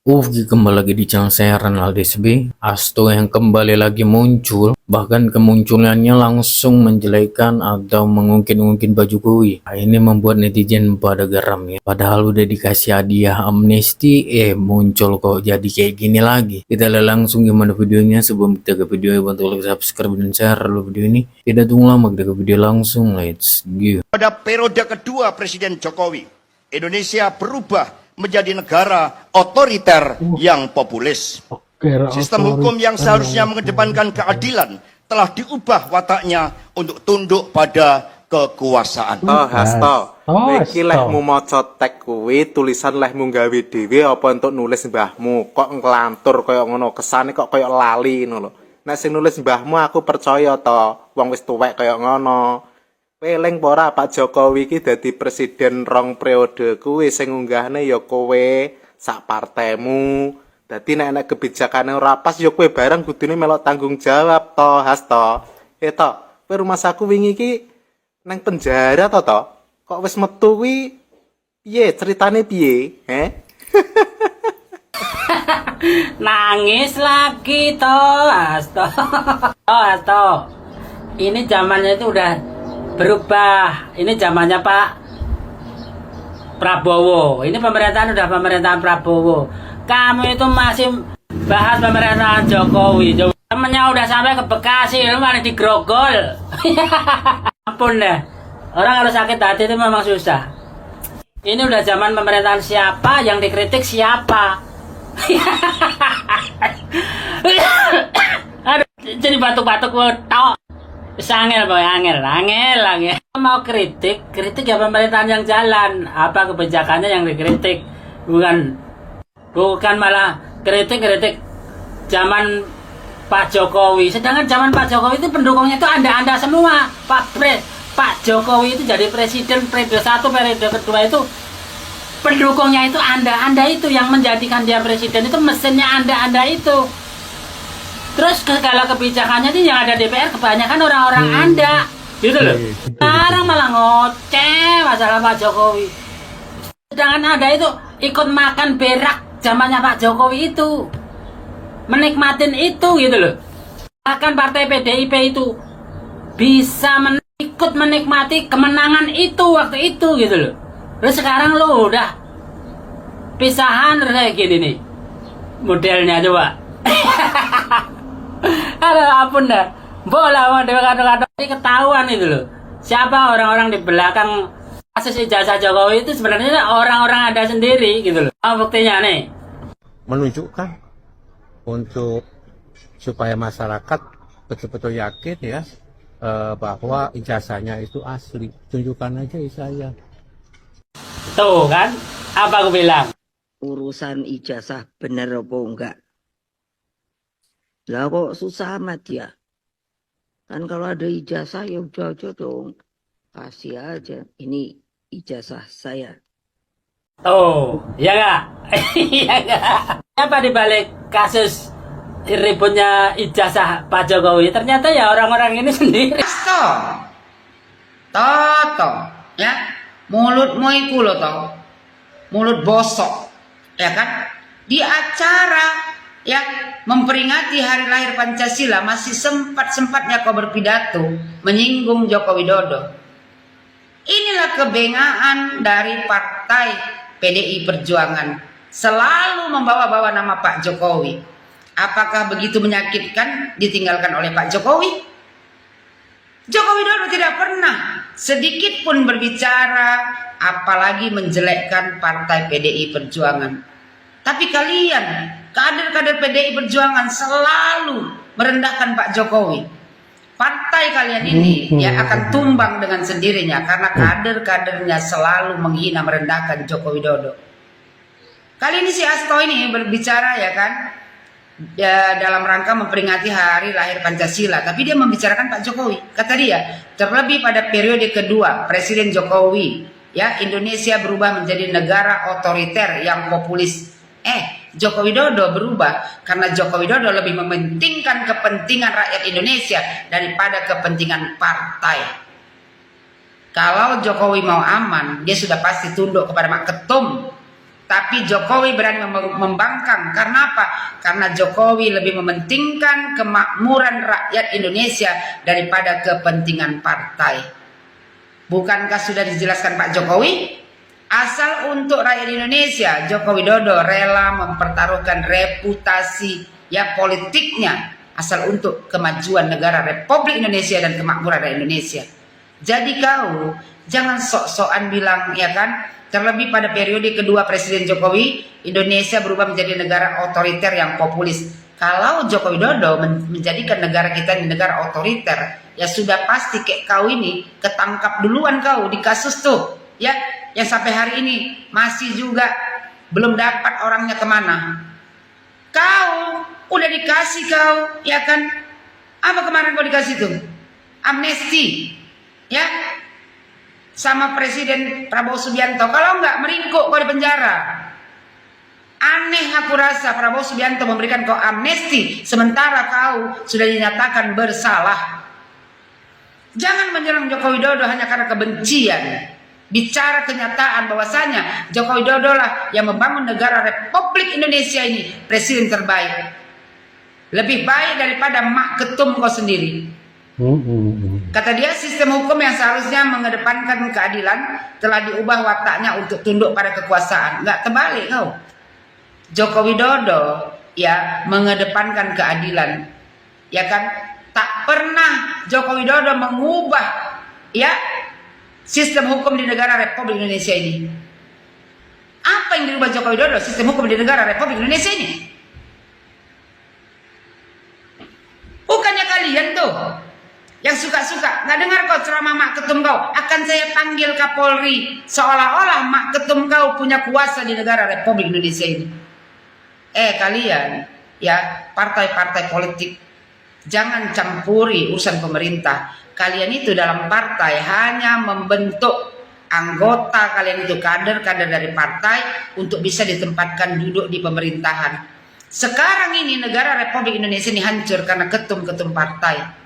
Kembali lagi di channel saya Renald SB. Asto yang kembali lagi muncul, bahkan kemunculannya langsung menjelekan atau mengungkit-ungkit baju Jokowi. Ini membuat netizen pada geram ya. Padahal udah dikasih hadiah amnesti, muncul kok jadi kayak gini lagi. Kita lihat langsung gimana videonya. Sebelum kita ke video, bantu like, subscribe, dan share dulu video ini. Tidak tunggu lama, kita ke video langsung. Let's go. Pada periode kedua Presiden Jokowi, Indonesia berubah menjadi negara otoriter yang populis. Sistem hukum yang seharusnya mengedepankan keadilan telah diubah wataknya untuk tunduk pada kekuasaan. Hasto, iki lehmu maca tek kuwi tulisan lehmu gawe dhewe apa untuk nulis mbahmu? Kok nglantur kaya ngono, kesane kok kaya lali ngono lho. Nek sing nulis mbahmu aku percaya to, wong wis tuwek kaya ngono. Eling ora Pak Jokowi iki dadi presiden rong periode kuwi sing ngunggahne ya kowe sak partemu. Dadi nek kebijakane ora pas ya kowe bareng kudune melok tanggung jawab to, Hasto. To, kowe rumah saku wingi iki nang penjara to? Kok wis metu kuwi piye ceritane piye? Nangis lagi toh, Hasto. Hasto. Ini zamannya itu udah berubah. Ini zamannya Pak Prabowo. Ini pemerintahan udah pemerintahan Prabowo. Kamu itu masih bahas pemerintahan Jokowi. Temennya udah sampai ke Bekasi, lu malah digrogol. Ampun deh. Orang kalau sakit hati itu memang susah. Ini udah zaman pemerintahan siapa, yang dikritik siapa. Aduh, jadi batuk-batuk tok. Angel boy, angel. Mau kritik ya pemerintahan yang jalan. Apa kebijakannya yang dikritik, bukan malah kritik zaman Pak Jokowi. Sedangkan zaman Pak Jokowi itu pendukungnya itu anda semua. Pak Jokowi itu jadi presiden periode 1, periode kedua itu pendukungnya itu anda itu yang menjadikan dia presiden, itu mesinnya anda itu. Terus segala kebijakannya itu yang ada DPR kebanyakan orang-orang Anda, gitu loh. Sekarang malah ngoceh masalah Pak Jokowi. Sedangkan Anda itu ikut makan berak zamannya Pak Jokowi itu, menikmatin itu, gitu loh. Bahkan partai PDIP itu bisa ikut menikmati kemenangan itu waktu itu, gitu loh. Terus sekarang lo udah pisahan kayak gini nih modelnya, coba. Aduh, ampun dah. Bola mau kadang-kadang ketahuan itu loh. Siapa orang-orang di belakang kasus ijazah Jokowi itu sebenarnya orang-orang ada sendiri, gitu loh. Buktinya nih. Menunjukkan untuk supaya masyarakat betul-betul yakin ya bahwa ijazahnya itu asli. Tunjukkan aja saya. Tuh kan, apa aku bilang? Urusan ijazah bener apa enggak? Lah kok susah amat ya? Kan kalau ada ijazah ya udah aja dong. Kasih aja. Ini ijazah saya. Oh, ya enggak? Iya enggak? Apa dibalik kasus ributnya ijazah Pak Jokowi? Ternyata ya orang-orang ini sendiri. Toto, ya, mulutmu itu loh toh, mulut bosok, ya kan? Di acara ya memperingati hari lahir Pancasila masih sempat-sempatnya kau berpidato menyinggung Joko Widodo. Inilah kebengaan dari partai PDI Perjuangan, selalu membawa-bawa nama Pak Jokowi. Apakah begitu menyakitkan ditinggalkan oleh Pak Jokowi? Joko Widodo tidak pernah sedikit pun berbicara apalagi menjelekkan partai PDI Perjuangan. Tapi kalian, kader-kader PDI Perjuangan selalu merendahkan Pak Jokowi. Partai kalian ini ya akan tumbang dengan sendirinya karena kader-kadernya selalu menghina, merendahkan Joko Widodo. Kali ini si Hasto ini berbicara ya kan, ya, dalam rangka memperingati hari lahir Pancasila, tapi dia membicarakan Pak Jokowi. Kata dia, terlebih pada periode kedua Presiden Jokowi, ya, Indonesia berubah menjadi negara otoriter yang populis. Joko Widodo berubah karena Joko Widodo lebih mementingkan kepentingan rakyat Indonesia daripada kepentingan partai. Kalau Jokowi mau aman, dia sudah pasti tunduk kepada Mak Ketum. Tapi Jokowi berani membangkang. Karena apa? Karena Jokowi lebih mementingkan kemakmuran rakyat Indonesia daripada kepentingan partai. Bukankah sudah dijelaskan Pak Jokowi? Asal untuk rakyat Indonesia, Joko Widodo rela mempertaruhkan reputasi politiknya asal untuk kemajuan negara Republik Indonesia dan kemakmuran rakyat Indonesia. Jadi kau jangan sok-sokan bilang, ya kan, terlebih pada periode kedua Presiden Jokowi, Indonesia berubah menjadi negara otoriter yang populis. Kalau Joko Widodo menjadikan negara kita ini negara otoriter, ya sudah pasti kayak kau ini ketangkap duluan kau di kasus tuh, ya, yang sampai hari ini masih juga belum dapat orangnya kemana. Kau udah dikasih kau, ya kan? Apa kemarin kau dikasih tuh? Amnesti, ya, sama Presiden Prabowo Subianto. Kalau enggak meringkuk kau di penjara. Aneh aku rasa Prabowo Subianto memberikan kau amnesti sementara kau sudah dinyatakan bersalah. Jangan menyerang Joko Widodo hanya karena kebencian. Bicara kenyataan bahwasanya Joko Widodo lah yang membangun negara Republik Indonesia ini presiden terbaik. Lebih baik daripada mak ketum kau sendiri. Kata dia, sistem hukum yang seharusnya mengedepankan keadilan telah diubah wataknya untuk tunduk pada kekuasaan. Enggak, terbalik kau. Joko Widodo ya mengedepankan keadilan, ya kan? Tak pernah Joko Widodo mengubah ya sistem hukum di negara Republik Indonesia ini. Apa yang dirubah Joko Widodo sistem hukum di negara Republik Indonesia ini? Bukannya kalian tuh yang suka-suka, nggak dengar kau ceramah mak ketum kau, akan saya panggil Kapolri, seolah-olah mak ketum kau punya kuasa di negara Republik Indonesia ini. Kalian ya partai-partai politik, jangan campuri urusan pemerintah. Kalian itu dalam partai hanya membentuk anggota kalian itu, kader-kader dari partai untuk bisa ditempatkan duduk di pemerintahan. Sekarang ini negara Republik Indonesia ini hancur karena ketum-ketum partai.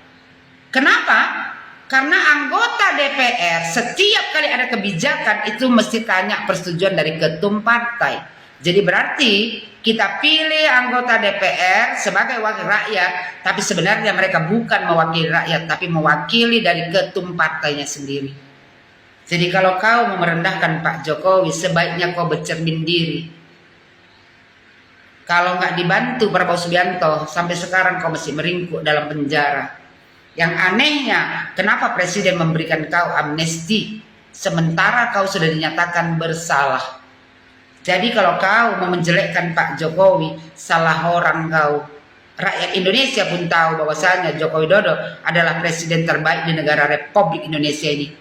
Kenapa? Karena anggota DPR setiap kali ada kebijakan itu mesti tanya persetujuan dari ketum partai. Jadi berarti kita pilih anggota DPR sebagai wakil rakyat, tapi sebenarnya mereka bukan mewakili rakyat, tapi mewakili dari ketum partainya sendiri. Jadi kalau kau mau merendahkan Pak Jokowi, sebaiknya kau bercermin diri. Kalau nggak dibantu Prabowo Subianto, sampai sekarang kau masih meringkuk dalam penjara. Yang anehnya, kenapa Presiden memberikan kau amnesti, sementara kau sudah dinyatakan bersalah. Jadi kalau kau mau menjelekkan Pak Jokowi, salah orang kau. Rakyat Indonesia pun tahu bahwasanya Joko Widodo adalah presiden terbaik di negara Republik Indonesia ini.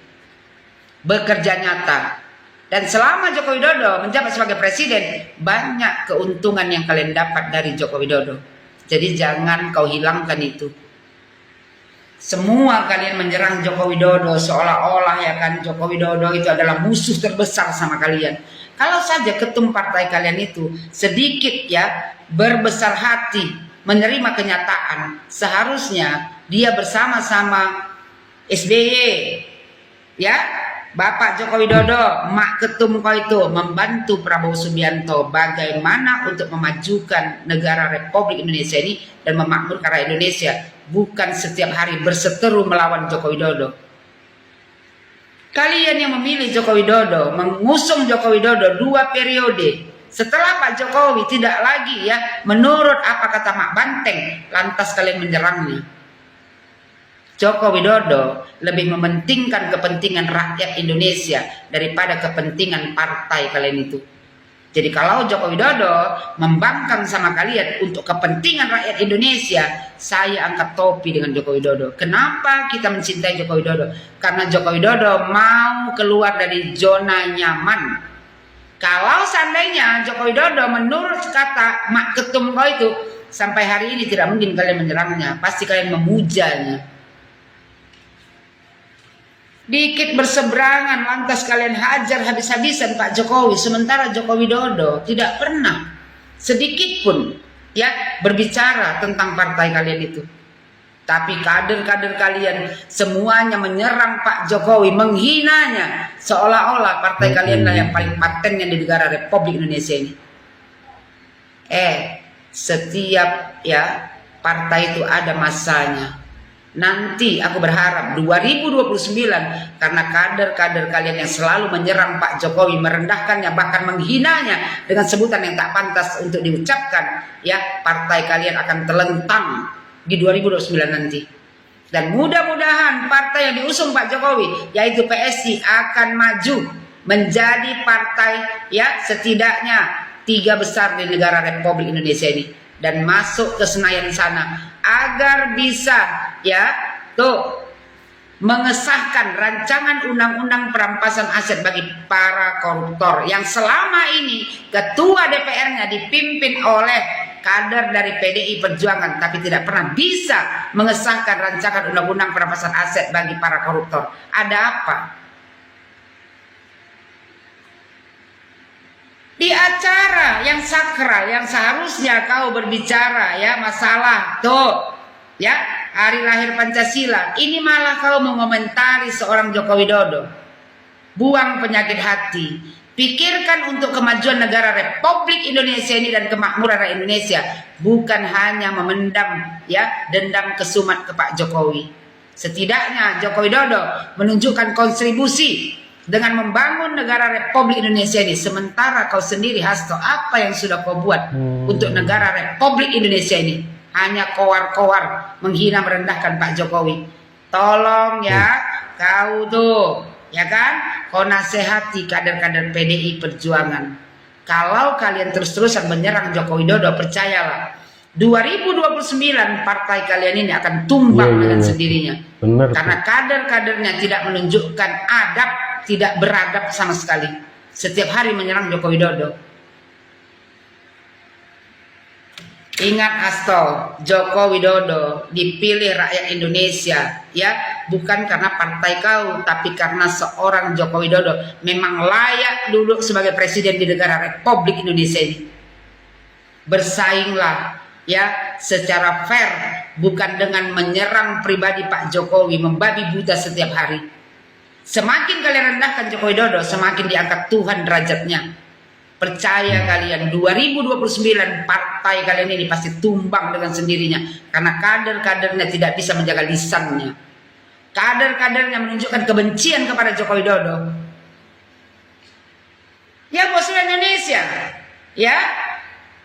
Bekerja nyata. Dan selama Joko Widodo menjabat sebagai presiden, banyak keuntungan yang kalian dapat dari Joko Widodo. Jadi jangan kau hilangkan itu. Semua kalian menyerang Joko Widodo seolah-olah ya kan Joko Widodo itu adalah musuh terbesar sama kalian. Kalau saja ketum partai kalian itu sedikit ya berbesar hati menerima kenyataan, seharusnya dia bersama-sama SBY ya, Bapak Joko Widodo, mak ketum kau itu membantu Prabowo Subianto bagaimana untuk memajukan negara Republik Indonesia ini dan memakmurkan rakyat Indonesia, bukan setiap hari berseteru melawan Joko Widodo. Kalian yang memilih Joko Widodo, mengusung Joko Widodo 2 periode. Setelah Pak Jokowi tidak lagi ya menurut apa kata Mak Banteng, lantas kalian menyerangnya. Joko Widodo lebih mementingkan kepentingan rakyat Indonesia daripada kepentingan partai kalian itu. Jadi kalau Joko Widodo membangkang sama kalian untuk kepentingan rakyat Indonesia, saya angkat topi dengan Joko Widodo. Kenapa kita mencintai Joko Widodo? Karena Joko Widodo mau keluar dari zona nyaman. Kalau seandainya Joko Widodo menurut kata mak ketum kau itu, sampai hari ini tidak mungkin kalian menyerangnya, pasti kalian memujanya. Dikit berseberangan lantas kalian hajar habis-habisan Pak Jokowi, sementara Joko Widodo tidak pernah sedikit pun ya berbicara tentang partai kalian itu. Tapi kader-kader kalian semuanya menyerang Pak Jokowi, menghinanya, seolah-olah partai kalian lah yang paling patennya di negara Republik Indonesia ini. Setiap ya partai itu ada masanya. Nanti aku berharap 2029, karena kader-kader kalian yang selalu menyerang Pak Jokowi, merendahkannya, bahkan menghinanya dengan sebutan yang tak pantas untuk diucapkan, ya partai kalian akan telentang di 2029 nanti. Dan mudah-mudahan partai yang diusung Pak Jokowi, yaitu PSI, akan maju menjadi partai ya setidaknya 3 besar di negara Republik Indonesia ini, dan masuk ke Senayan sana agar bisa ya mengesahkan rancangan undang-undang perampasan aset bagi para koruptor yang selama ini ketua DPR-nya dipimpin oleh kader dari PDI Perjuangan, tapi tidak pernah bisa mengesahkan rancangan undang-undang perampasan aset bagi para koruptor. Ada apa? Di acara yang sakral, yang seharusnya kau berbicara ya masalah ya hari lahir Pancasila, ini malah kau mengomentari seorang Joko Widodo. Buang penyakit hati. Pikirkan untuk kemajuan negara Republik Indonesia ini dan kemakmuran rakyat Indonesia, bukan hanya memendam ya dendam kesumat ke Pak Jokowi. Setidaknya Joko Widodo menunjukkan kontribusi dengan membangun negara Republik Indonesia ini. Sementara kau sendiri, Hasto, apa yang sudah kau buat untuk negara Republik Indonesia ini? Hanya kowar-kowar, menghina, merendahkan Pak Jokowi. Tolong ya, kau ya kan, kau nasihati kader-kader PDI Perjuangan. Kalau kalian terus-terusan menyerang Joko Widodo, percayalah 2029 partai kalian ini akan tumbang dengan sendirinya. Benar, karena kader-kadernya tidak menunjukkan adab, tidak beradab sama sekali. Setiap hari menyerang Joko Widodo. Ingat Hasto, Joko Widodo dipilih rakyat Indonesia ya, bukan karena partai kau, tapi karena seorang Joko Widodo memang layak duduk sebagai presiden di negara Republik Indonesia ini. Bersainglah ya secara fair, bukan dengan menyerang pribadi Pak Jokowi, membabi buta setiap hari. Semakin kalian rendahkan Joko Widodo, semakin diangkat Tuhan derajatnya. Percaya kalian, 2029 partai kalian ini pasti tumbang dengan sendirinya, karena kader-kadernya tidak bisa menjaga lisannya. Kader-kadernya menunjukkan kebencian kepada Joko Widodo. Ya bos Indonesia, ya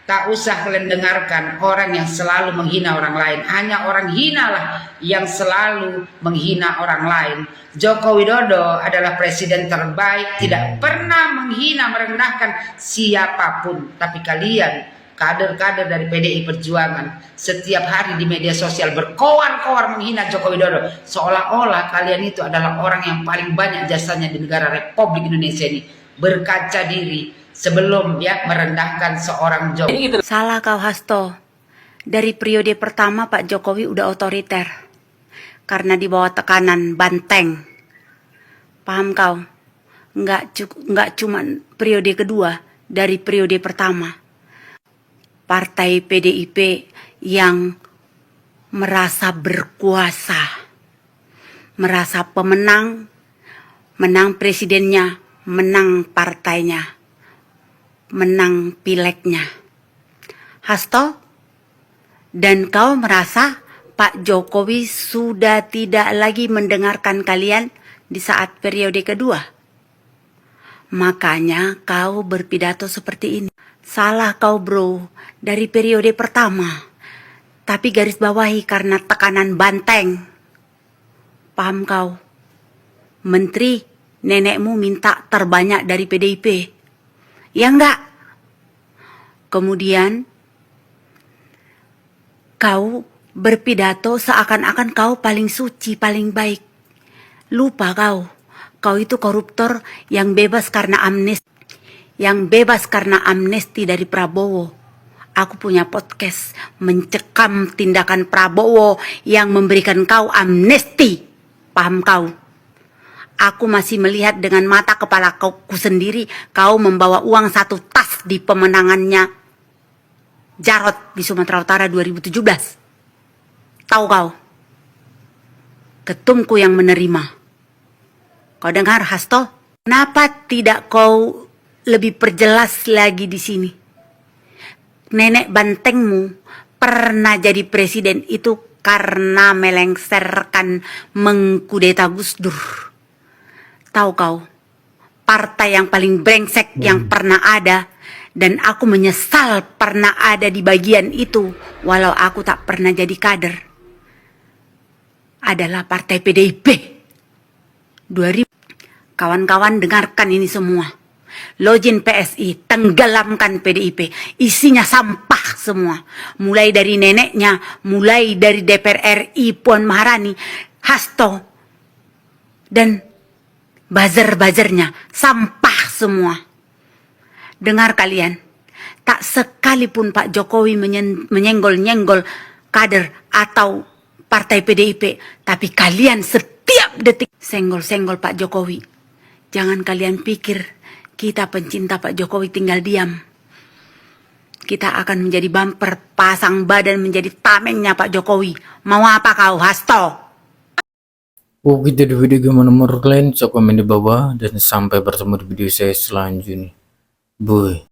tak usah kalian dengarkan orang yang selalu menghina orang lain. Hanya orang hina lah yang selalu menghina orang lain. Joko Widodo adalah presiden terbaik, tidak pernah menghina, merendahkan siapapun. Tapi kalian, kader-kader dari PDI Perjuangan, setiap hari di media sosial berkoar-koar menghina Joko Widodo, seolah-olah kalian itu adalah orang yang paling banyak jasanya di negara Republik Indonesia ini. Berkaca diri sebelum ya merendahkan seorang Jokowi. Salah kau Hasto. Dari periode pertama Pak Jokowi udah otoriter. Karena di bawah tekanan banteng. Paham kau? Nggak cuma periode kedua, dari periode pertama. Partai PDIP yang merasa berkuasa. Merasa pemenang, menang presidennya, menang partainya, menang pileknya. Hasto, dan kau merasa Pak Jokowi sudah tidak lagi mendengarkan kalian di saat periode kedua. Makanya kau berpidato seperti ini. Salah kau bro, dari periode pertama. Tapi garis bawahi karena tekanan banteng. Paham kau? Menteri, nenekmu minta terbanyak dari PDIP. Ya enggak? Kemudian kau berpidato seakan-akan kau paling suci, paling baik. Lupa kau itu koruptor yang bebas karena amnesti dari Prabowo. Aku punya podcast mencekam tindakan Prabowo yang memberikan kau amnesti. Paham kau? Aku masih melihat dengan mata kepala ku sendiri kau membawa uang 1 tas di pemenangannya Jarot di Sumatera Utara 2017. Tahu kau? ketumku yang menerima. Kau dengar, Hasto? Kenapa tidak kau lebih perjelas lagi di sini? Nenek bantengmu pernah jadi presiden itu karena melengsarkan mengkudeta Gus Dur. Tahu kau, partai yang paling brengsek yang pernah ada, dan aku menyesal pernah ada di bagian itu walau aku tak pernah jadi kader, adalah partai PDIP. 2000. Kawan-kawan dengarkan ini semua. Login PSI, tenggelamkan PDIP. Isinya sampah semua. Mulai dari neneknya, mulai dari DPR RI Puan Maharani, Hasto, dan buzzer-buzzernya. Sampah semua. Dengar kalian, tak sekalipun Pak Jokowi menyenggol-nyenggol kader atau partai PDIP, tapi kalian setiap detik senggol-senggol Pak Jokowi. Jangan kalian pikir kita pencinta Pak Jokowi tinggal diam. Kita akan menjadi bumper, pasang badan menjadi tamengnya Pak Jokowi. Mau apa kau, Hasto? Oh gitu di video gimana menurut kalian? Sok komen di bawah dan sampai bertemu di video saya selanjutnya. Boy.